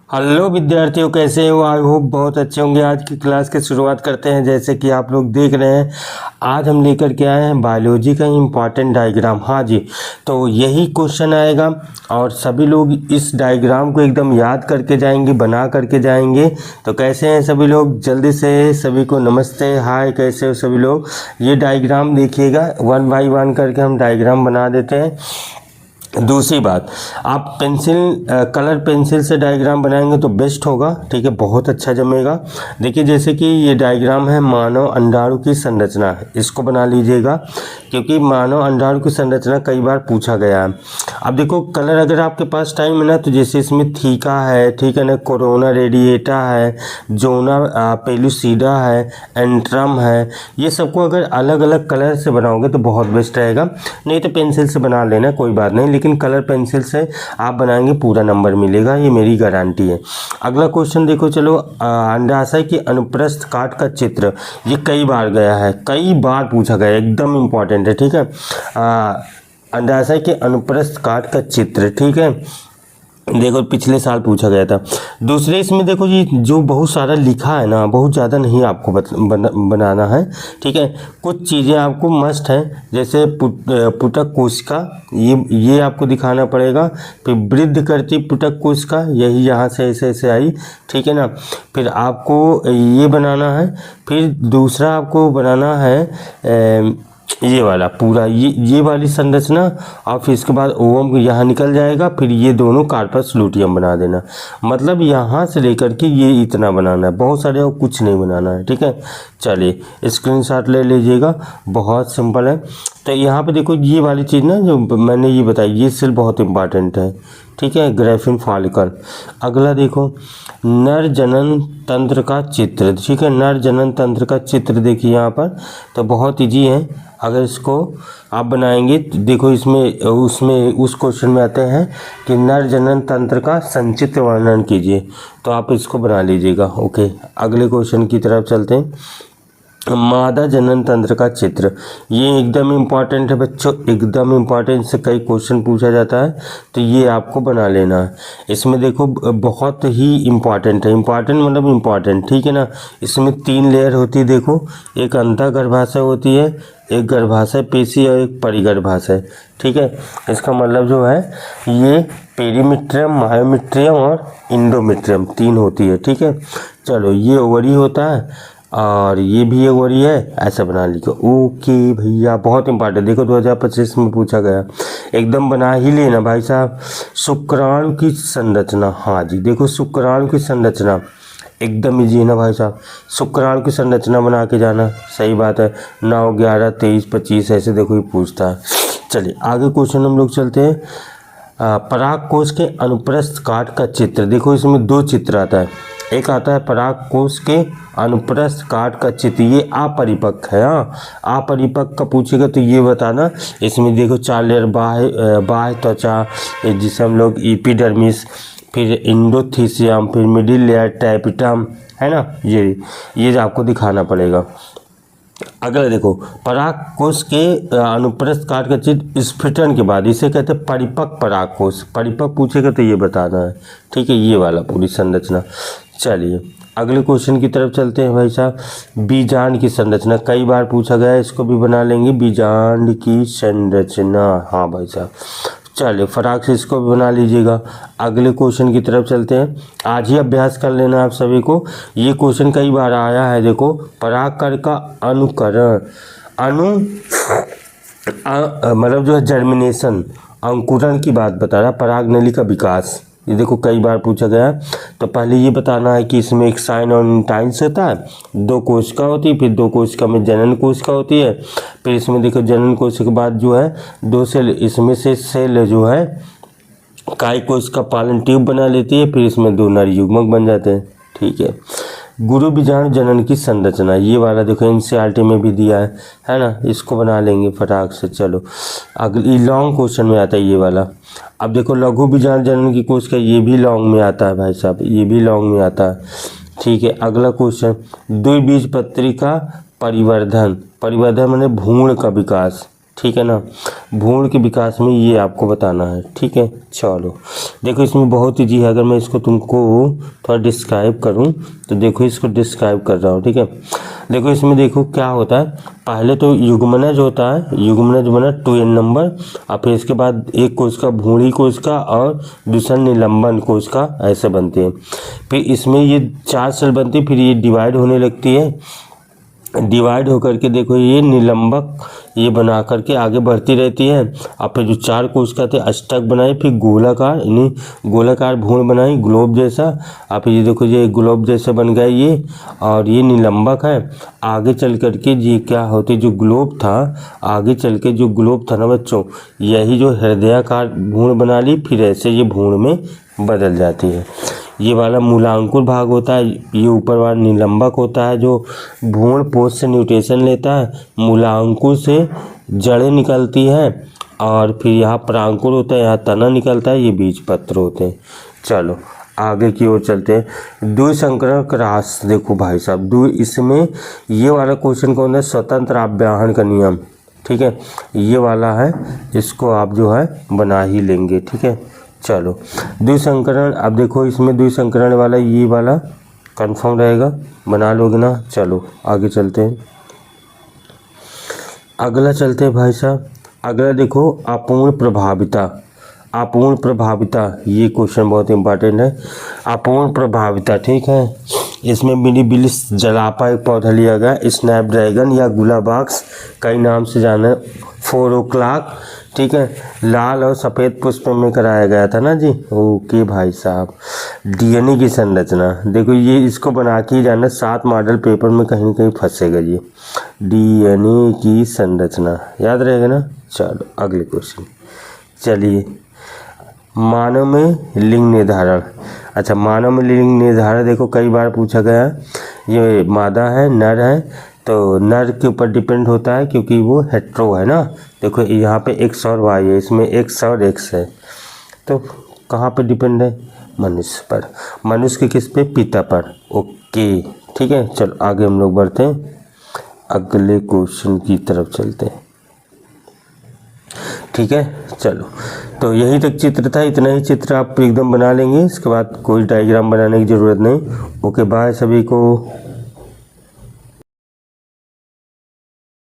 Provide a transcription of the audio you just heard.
Hello विद्यार्थियों, कैसे हो? आई होप बहुत अच्छे होंगे। आज की क्लास की शुरुआत करते हैं। जैसे कि आप लोग देख रहे हैं, आज हम लेकर के आए हैं बायोलॉजी का इम्पॉर्टेंट डायग्राम। हाँ जी, तो यही क्वेश्चन आएगा और सभी लोग इस डायग्राम को एकदम याद करके जाएंगे, बना करके जाएंगे। तो कैसे हैं सभी लोग? जल्दी से सभी को नमस्ते, हाय, कैसे हो सभी लोग? ये डायग्राम देखिएगा, 1 बाय 1 करके हम डायग्राम बना देते हैं। दूसरी बात, आप कलर पेंसिल से डायग्राम बनाएंगे तो बेस्ट होगा, ठीक है, बहुत अच्छा जमेगा। देखिए, जैसे कि ये डायग्राम है मानव अंडाणु की संरचना है, इसको बना लीजिएगा क्योंकि मानव अंडाणु की संरचना कई बार पूछा गया है। अब देखो, कलर अगर आपके पास टाइम है ना, तो जैसे इसमें थीका है, ठीक है ना, कोरोना रेडिएटा है, जोना पेलुसिडा है, एंट्रम है, ये सबको अगर अलग अलग कलर से बनाओगे तो बहुत बेस्ट रहेगा। नहीं तो पेंसिल से बना लेना, कोई बात नहीं, लेकिन कलर पेंसिल से आप बनाएंगे पूरा नंबर मिलेगा, ये मेरी गारंटी है। अगला क्वेश्चन देखो, चलो, अंडाशय की अनुप्रस्थ काट का चित्र, ये कई बार गया है, कई बार पूछा गया है, एकदम इम्पॉर्टेंट है, ठीक है। अंडाशय के अनुप्रस्थ काट का चित्र, ठीक है, देखो पिछले साल पूछा गया था। दूसरे इसमें देखो जी, जो बहुत सारा लिखा है ना, बहुत ज़्यादा नहीं आपको बनाना है, ठीक है। कुछ चीज़ें आपको मस्ट है, जैसे पुटक कोशिका, ये आपको दिखाना पड़ेगा। फिर वृद्धि करती पुटक कोशिका, यही यहाँ से ऐसे ऐसे आई, ठीक है ना। फिर आपको ये बनाना है। फिर दूसरा आपको बनाना है ये वाला पूरा, ये वाली संरचना, और फिर इसके बाद ओवम यहाँ निकल जाएगा। फिर ये दोनों कार्पस लूटियम बना देना, मतलब यहाँ से लेकर के ये इतना बनाना है, बहुत सारे और कुछ नहीं बनाना है, ठीक है। चलिए स्क्रीनशॉट ले लीजिएगा, बहुत सिंपल है। तो यहाँ पे देखो, ये वाली चीज़ ना जो मैंने ये बताई, ये सेल बहुत इंपॉर्टेंट है, ठीक है, ग्राफिन फॉलिकल। अगला देखो, नर जनन तंत्र का चित्र, ठीक है, नर जनन तंत्र का चित्र देखिए यहाँ पर, तो बहुत ईजी है। अगर इसको आप बनाएंगे तो देखो, उसमें उस क्वेश्चन में आते हैं कि नर जनन तंत्र का संचित्र वर्णन कीजिए, तो आप इसको बना लीजिएगा। ओके, अगले क्वेश्चन की तरफ चलते हैं। मादा जनन तंत्र का चित्र, ये एकदम इम्पॉर्टेंट है बच्चों, एकदम इम्पॉर्टेंट, से कई क्वेश्चन पूछा जाता है, तो ये आपको बना लेना है। इसमें देखो बहुत ही इम्पॉर्टेंट है, इम्पॉर्टेंट मतलब इम्पॉर्टेंट, ठीक है ना। इसमें 3 लेयर होती है, देखो, एक अंतःगर्भाशय होती है, एक गर्भाशय पेशी और एक परिगर्भाशय, ठीक है। इसका मतलब जो है, ये पेरीमीट्रियम, मायोमीट्रियम और इंडोमीट्रियम 3 होती है, ठीक है। चलो, ये ओवरी होता है और ये भी एक ओवरी है, ऐसा बना लीजिए। ओके भैया, बहुत इंपॉर्टेंट, देखो 2025 में पूछा गया, एकदम बना ही लेना भाई साहब। शुक्राणु की संरचना, हाँ जी, देखो शुक्राणु की संरचना एकदम इजी है ना भाई साहब, शुक्राणु की संरचना बना के जाना, सही बात है। 9, 11, 23, 25 ऐसे देखो ये पूछता है। चलिए आगे क्वेश्चन हम लोग चलते हैं। पराग कोश के अनुप्रस्थ काट का चित्र, देखो इसमें 2 चित्र आता है, एक आता है पराग कोश के अनुप्रस्थ काट का चित्र, ये अपरिपक्व है। हाँ, अपरिपक्व का पूछेगा तो ये बताना। इसमें देखो 4 लेयर, बाह्य त्वचा, जिसे हम लोग एपिडर्मिस, फिर इंडोथीसियम, फिर मिडिल लेयर टैपिटम, है ना, ये आपको दिखाना पड़ेगा। अगला देखो, पराग कोश के अनुप्रस्थ काट का चित्र स्फुटन के बाद, इसे कहते हैं परिपक्व पराग कोश, परिपक्व पूछेगा तो ये बताना है, ठीक है, ये वाला पूरी संरचना। चलिए अगले क्वेश्चन की तरफ चलते हैं भाई साहब। बीजांड की संरचना कई बार पूछा गया है, इसको भी बना लेंगे, बीजांड की संरचना, हाँ भाई साहब। चलिए फटाक से इसको भी बना लीजिएगा। अगले क्वेश्चन की तरफ चलते हैं, आज ही अभ्यास कर लेना आप सभी को, ये क्वेश्चन कई बार आया है। देखो, परागकण का अनुकरण, मतलब जो है जर्मिनेशन, अंकुरण की बात बता रहा, पराग नली का विकास, ये देखो कई बार पूछा गया है। तो पहले ये बताना है कि इसमें एक साइन और इंटाइन्स होता है, 2 कोशिका होती है, फिर 2 कोशिका में जनन कोशिका होती है। फिर इसमें देखो जनन कोशिका के बाद जो है 2 सेल, इसमें से सेल जो है काय कोशिका पालन ट्यूब बना लेती है, फिर इसमें 2 नर युग्मक बन जाते हैं, ठीक है। गुरु बीजाणु जनन की संरचना, ये वाला देखो एनसीईआरटी में भी दिया है ना, इसको बना लेंगे फटाक से। चलो अगली लॉन्ग क्वेश्चन में आता है ये वाला। अब देखो, लघु बीजाणु जनन की कोशिका, ये भी लॉन्ग में आता है भाई साहब, ये भी लॉन्ग में आता है, ठीक है। अगला क्वेश्चन, द्विबीजपत्री का परिवर्धन, परिवर्धन माने भ्रूण का विकास, ठीक है ना। भ्रूण के विकास में ये आपको बताना है, ठीक है। चलो देखो इसमें बहुत ईजी है, अगर मैं इसको तुमको थोड़ा डिस्क्राइब करूं तो देखो इसको डिस्क्राइब कर रहा हूं, ठीक है। देखो इसमें देखो क्या होता है, पहले तो युग्मनज होता है, युग्मनज बना 2n नंबर, और फिर इसके बाद एक कोशिका भ्रूणी कोशिका और दूसरा निलंबन कोशिका ऐसे बनते हैं। फिर इसमें ये 4 सेल बनती है, फिर ये डिवाइड होने लगती है, डिवाइड होकर के देखो ये निलंबक ये बना करके आगे बढ़ती रहती है। और फिर जो 4 कोशिका थे अष्टक बनाई, फिर गोलाकार यानी गोलाकार भ्रूण बनाई ग्लोब जैसा, और फिर ये देखो ये ग्लोब जैसा बन गया ये, और ये निलंबक है। आगे चल करके ये क्या होते, जो ग्लोब था आगे चल के जो ग्लोब था ना बच्चों, यही जो हृदयाकार भ्रूण बना ली, फिर ऐसे ये भ्रूण में बदल जाती है। ये वाला मूलांकुर भाग होता है, ये ऊपर वाला निलंबक होता है जो भ्रूण पोष से न्यूट्रिशन लेता है, मूलांकुर से जड़ें निकलती हैं, और फिर यहाँ परांकुर होता है, यहाँ तना निकलता है, ये बीज पत्र होते हैं। चलो आगे की ओर चलते हैं। द्विसंकरण क्रॉस, देखो भाई साहब इसमें ये वाला क्वेश्चन कौन है, स्वतंत्र आव्याहन का नियम, ठीक है, ये वाला है, इसको आप जो है बना ही लेंगे, ठीक है। चलो द्विसंकरण, अब देखो इसमें द्विसंकरण वाला ये वाला कंफर्म रहेगा, बना लोगे ना। चलो आगे चलते हैं, अगला चलते हैं भाई साहब। अगला देखो अपूर्ण प्रभाविता, अपूर्ण प्रभाविता ये क्वेश्चन बहुत इंपॉर्टेंट है। अपूर्ण प्रभाविता, ठीक है, इसमें मिलीबिलिस जलापा एक पौधा लिया गया, स्नैपड्रैगन या गुलाबाक्स कई नाम से जाना है, 4 o'clock, ठीक है, लाल और सफ़ेद पुष्प में कराया गया था ना जी। ओके भाई साहब, डीएनए की संरचना देखो, ये इसको बना के ही जाना, 7 मॉडल पेपर में कहीं कहीं फंसेगा ये, डीएनए की संरचना याद रहेगा ना। चलो अगले क्वेश्चन, चलिए मानव में लिंग निर्धारण। अच्छा मानव में लिंग निर्धारण देखो कई बार पूछा गया, ये मादा है नर है, तो नर के ऊपर डिपेंड होता है क्योंकि वो हेट्रो है ना। देखो यहाँ पे एक्स और वाई है, इसमें एक्स और एक्स है, तो कहाँ पे डिपेंड है, मनुष्य पर, मनुष्य के किस पे, पिता पर। ओके ठीक है, चलो आगे हम लोग बढ़ते हैं, अगले क्वेश्चन की तरफ चलते हैं, ठीक है। चलो तो यही तक चित्र था, इतना ही चित्र आप एकदम बना लेंगे, इसके बाद कोई डायग्राम बनाने की ज़रूरत नहीं। ओके बाय सभी को।